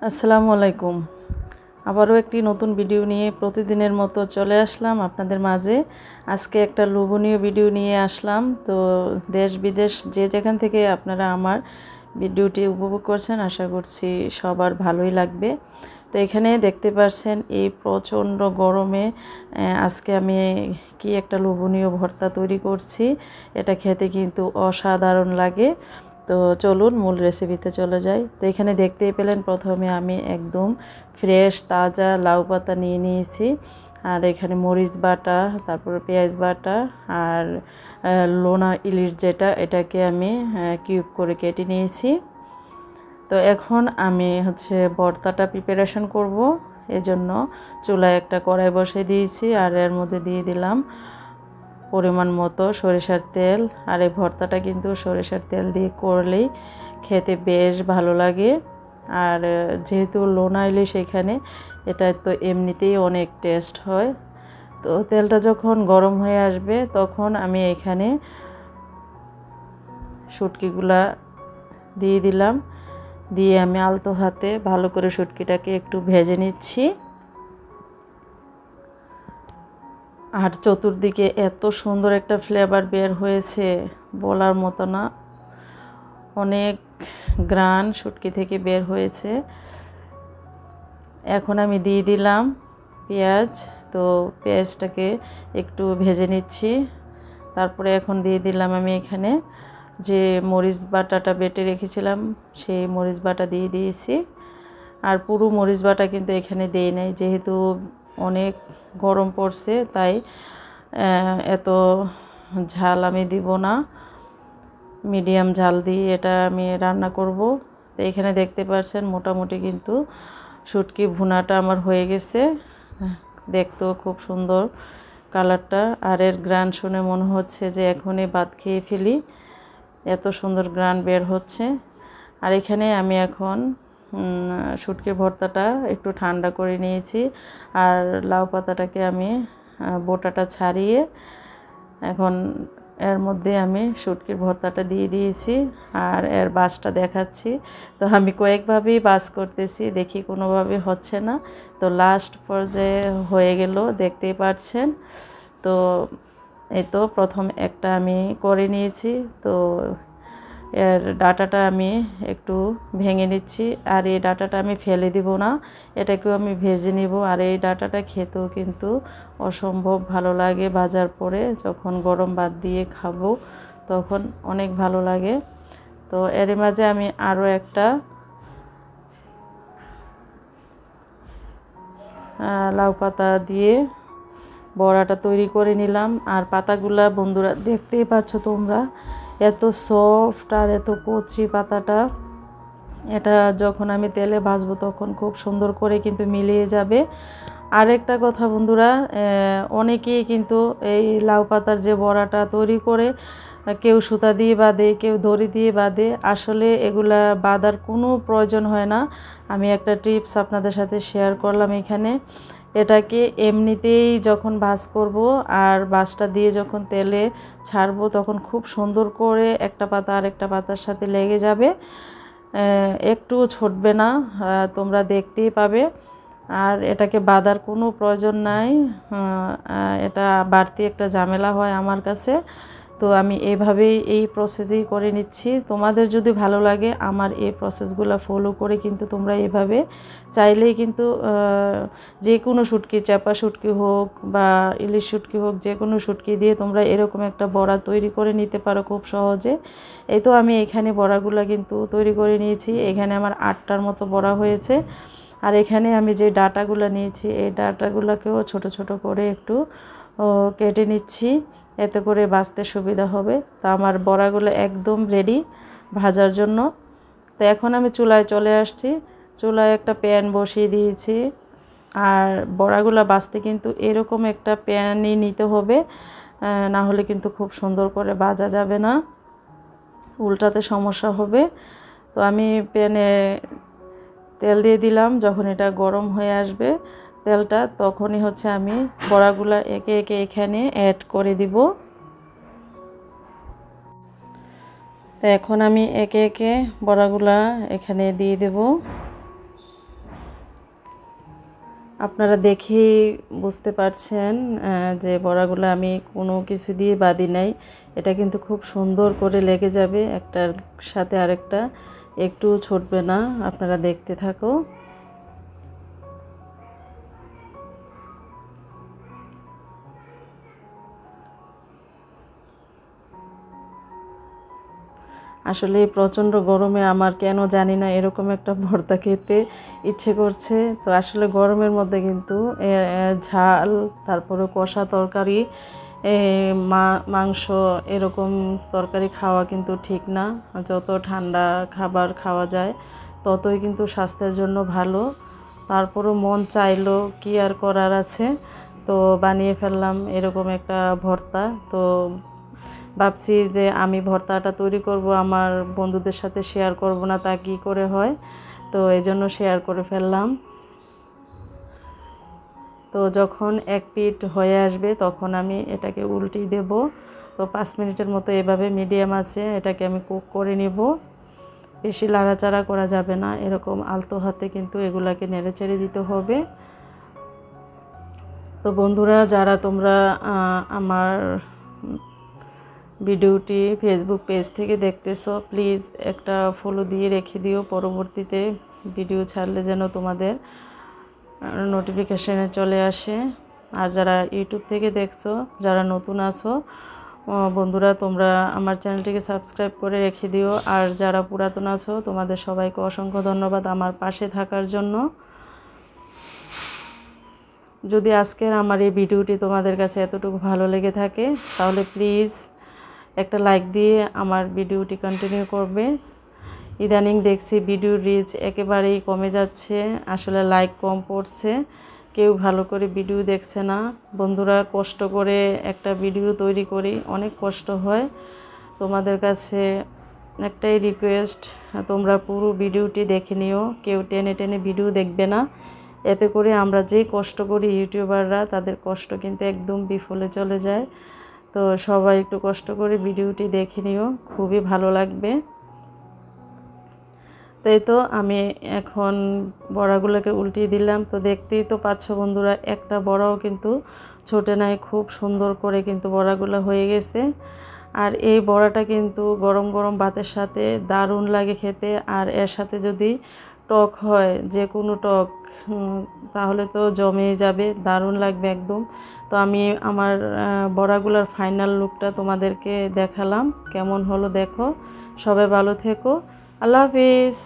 আসসালামু আলাইকুম। আবারও একটি নতুন ভিডিও নিয়ে প্রতিদিনের মতো চলে আসলাম আপনাদের মাঝে। আজকে একটা লোভনীয় ভিডিও নিয়ে আসলাম। তো দেশ বিদেশ যে যেখান থেকে আপনারা আমার ভিডিওটি উপভোগ করছেন, আশা করছি সবার ভালোই লাগবে। তো এখানে দেখতে পাচ্ছেন এই প্রচণ্ড গরমে আজকে আমি কি একটা লোভনীয় ভর্তা তৈরি করছি। এটা খেতে কিন্তু অসাধারণ লাগে। তো চলুন মূল রেসিপিতে চলে যাই। তো এখানে দেখতেই পেলেন প্রথমে আমি একদম ফ্রেশ তাজা লাউ পাতা নিয়ে নিয়েছি, আর এখানে মরিচ বাটা, তারপরে পেঁয়াজ বাটা, আর লোনা ইলিশ যেটা, এটাকে আমি কিউব করে কেটে নিয়েছি। তো এখন আমি ভর্তাটা প্রিপারেশন করব। এজন্য চুলায় একটা কড়াই বসিয়ে দিয়েছি, আর এর মধ্যে দিয়ে দিলাম পরিমাণ মতো সরিষার তেল। আর এই ভর্তাটা কিন্তু সরিষার তেল দিয়ে করলেই খেতে বেশ ভালো লাগে। আর যেহেতু লোনা ইলিশ এখানে, এটা তো এমনিতেই অনেক টেস্ট হয়। তো তেলটা যখন গরম হয়ে আসবে তখন আমি এখানে শুটকিগুলা দিয়ে দিলাম। দিয়ে আমি আলতো হাতে ভালো করে শুটকিটাকে একটু ভেজে নিচ্ছি। আর চতুর্দিকে এত সুন্দর একটা ফ্লেভার বের হয়েছে, বলার মতো না। অনেক ঘ্রাণ শুটকি থেকে বের হয়েছে। এখন আমি দিয়ে দিলাম পেঁয়াজ। তো পেঁয়াজটাকে একটু ভেজে নিচ্ছি। তারপরে এখন দিয়ে দিলাম আমি এখানে যে মরিচ বাটাটা বেটে রেখেছিলাম, সেই মরিচ বাটা দিয়ে দিয়েছি। আর পুরো মরিচ বাটা কিন্তু এখানে দেই নাই, যেহেতু অনেক গরম পড়ছে, তাই এত ঝাল আমি দিব না। মিডিয়াম ঝাল দিয়ে এটা আমি রান্না করব। তো এখানে দেখতে পাচ্ছেন মোটামুটি কিন্তু শুটকি ভুনাটা আমার হয়ে গেছে। দেখতেও খুব সুন্দর কালারটা, আর এর ঘ্রাণ শুনে মনে হচ্ছে যে এখনই ভাত খেয়ে ফেলি, এত সুন্দর ঘ্রাণ বের হচ্ছে। আর এখানে আমি এখন শুটকির ভর্তাটা একটু ঠান্ডা করে নিয়েছি। আর লাউ পাতাটাকে আমি বোটাটা ছাড়িয়ে এখন এর মধ্যে আমি শুটকির ভর্তাটা দিয়ে দিয়েছি, আর এর বাসটা দেখাচ্ছি। তো আমি কয়েকভাবেই বাস করতেছি, দেখি কোনোভাবে হচ্ছে না। তো লাস্ট পর্যায়ে হয়ে গেল, দেখতেই পাচ্ছেন। তো এই তো প্রথম একটা আমি করে নিয়েছি। তো এর ডাটাটা আমি একটু ভেঙে নিচ্ছি, আর এই ডাটাটা আমি ফেলে দিব না, এটাকেও আমি ভেজে নিব। আর এই ডাটাটা খেতেও কিন্তু অসম্ভব ভালো লাগে, ভাজার পরে যখন গরম ভাত দিয়ে খাবো তখন অনেক ভালো লাগে। তো এর মাঝে আমি আরও একটা লাউ পাতা দিয়ে বড়াটা তৈরি করে নিলাম। আর পাতাগুলা বন্ধুরা দেখতেই পাচ্ছ তোমরা, এত সফট আর এত কচি পাতাটা। এটা যখন আমি তেলে ভাজবো তখন খুব সুন্দর করে কিন্তু মিলিয়ে যাবে। আরেকটা কথা বন্ধুরা, অনেকেই কিন্তু এই লাউ পাতার যে বড়াটা তৈরি করে, কেউ সুতা দিয়ে বাঁধে, কেউ দড়ি দিয়ে বাঁধে। আসলে এগুলা বাঁধার কোনো প্রয়োজন হয় না। আমি একটা টিপস আপনাদের সাথে শেয়ার করলাম এখানে। এটাকে এমনিতেই যখন ভাজ করব আর ভাজটা দিয়ে যখন তেলে ছাড়বো, তখন খুব সুন্দর করে একটা পাতা আরেকটা পাতার সাথে লেগে যাবে, একটুও ছুটবে না, তোমরা দেখতেই পাবে। আর এটাকে বাঁধার কোনো প্রয়োজন নাই, এটা বাড়তি একটা ঝামেলা হয় আমার কাছে। তো আমি এইভাবেই এই প্রসেসেই করে নিচ্ছি। তোমাদের যদি ভালো লাগে আমার এই প্রসেসগুলো ফলো করে কিন্তু তোমরা এভাবে চাইলেই কিন্তু যে কোনো শুটকি, চাপা শুটকি হোক বা ইলিশ শুটকি হোক, যে কোনো শুটকি দিয়ে তোমরা এরকম একটা বড়া তৈরি করে নিতে পারো খুব সহজে। এই তো আমি এখানে বড়াগুলো কিন্তু তৈরি করে নিয়েছি। এখানে আমার 8টার মতো বড়া হয়েছে। আর এখানে আমি যে ডাটাগুলো নিয়েছি, এই ডাটাগুলোকেও ছোট ছোট করে একটু কেটে নিচ্ছি, এতে করে ভাজতে সুবিধা হবে। তো আমার বড়াগুলো একদম রেডি ভাজার জন্য। তো এখন আমি চুলায় চলে আসছি, চুলায় একটা প্যান বসিয়ে দিয়েছি। আর বড়াগুলো ভাজতে কিন্তু এরকম একটা প্যানই নিতে হবে, না হলে কিন্তু খুব সুন্দর করে ভাজা যাবে না, উল্টাতে সমস্যা হবে। তো আমি প্যানে তেল দিয়ে দিলাম। যখন এটা গরম হয়ে আসবে তেলটা, তখনই আমি বড়াগুলা একে একে এখানে অ্যাড করে দিব। তো এখন আমি একে একে বড়াগুলা এখানে দিয়ে দেব। আপনারা দেখেই বুঝতে পারছেন যে বড়াগুলো আমি কোনো কিছু দিয়ে বাদি নাই। এটা কিন্তু খুব সুন্দর করে লেগে যাবে, একটার সাথে আরেকটা একটু ছুটবে না। আপনারা দেখতে থাকো। আসলে প্রচণ্ড গরমে আমার কেন জানি না এরকম একটা ভর্তা খেতে ইচ্ছে করছে। তো আসলে গরমের মধ্যে কিন্তু ঝাল, তারপরে কষা তরকারি, মাংস এরকম তরকারি খাওয়া কিন্তু ঠিক না। যত ঠান্ডা খাবার খাওয়া যায় ততই কিন্তু স্বাস্থ্যের জন্য ভালো। তারপরও মন চাইলো, কি আর করার আছে, তো বানিয়ে ফেললাম এরকম একটা ভর্তা। তো ভাবছি যে আমি ভর্তাটা তৈরি করব, আমার বন্ধুদের সাথে শেয়ার করব না তা কি করে হয়, তো এই জন্য শেয়ার করে ফেললাম। তো যখন এক পিঠ হয়ে আসবে তখন আমি এটাকে উল্টিয়ে দেব। তো 5 মিনিটের মতো এভাবে মিডিয়াম আছে এটাকে আমি কুক করে নেব। বেশি লাড়াচাড়া করা যাবে না, এরকম আলতো হাতে কিন্তু এগুলাকে নেড়েচেড়ে দিতে হবে। তো বন্ধুরা, যারা তোমরা আমার ভিডিওটি ফেসবুক পেজ থেকে দেখতেছো, প্লিজ একটা ফলো দিয়ে রেখে দিও, পরবর্তীতে ভিডিও ছাড়লে যেন তোমাদের নোটিফিকেশানে চলে আসে। আর যারা ইউটিউব থেকে দেখছো, যারা নতুন আছো বন্ধুরা, তোমরা আমার চ্যানেলটিকে সাবস্ক্রাইব করে রেখে দিও। আর যারা পুরাতন আছো তোমাদের সবাইকে অসংখ্য ধন্যবাদ আমার পাশে থাকার জন্য। যদি আজকের আমার এই ভিডিওটি তোমাদের কাছে এতটুকু ভালো লেগে থাকে তাহলে প্লিজ একটা লাইক দিয়ে আমার ভিডিওটি কন্টিনিউ করবে। ইদানিং দেখছি ভিডিও রিচ একেবারেই কমে যাচ্ছে, আসলে লাইক কম পড়ছে, কেউ ভালো করে ভিডিও দেখছে না। বন্ধুরা, কষ্ট করে একটা ভিডিও তৈরি করি, অনেক কষ্ট হয়। তোমাদের কাছে একটাই রিকোয়েস্ট, তোমরা পুরো ভিডিওটি দেখে নিও, কেউ টেনে টেনে ভিডিও দেখবে না। এতে করে আমরা যেই কষ্ট করি ইউটিউবাররা, তাদের কষ্ট কিন্তু একদম বিফলে চলে যায়। তো সবাই একটু কষ্ট করে ভিডিওটি দেখে নিও, খুবই ভালো লাগবে। তাই তো আমি এখন বড়াগুলোকে উল্টিয়ে দিলাম। তো দেখতেই তো পাচ্ছ বন্ধুরা, একটা বড়াও কিন্তু ছোটে নাই, খুব সুন্দর করে কিন্তু বড়াগুলো হয়ে গেছে। আর এই বড়াটা কিন্তু গরম গরম ভাতের সাথে দারুণ লাগে খেতে। আর এর সাথে যদি টক হয়, যে কোনো টক, তাহলে তো জমেই যাবে, দারুণ লাগবে একদম। তো আমি আমার বড়াগুলোর ফাইনাল লুকটা তোমাদেরকে দেখালাম, কেমন হলো দেখো। সবাই ভালো থেকো, আল্লাহ হাফিজ।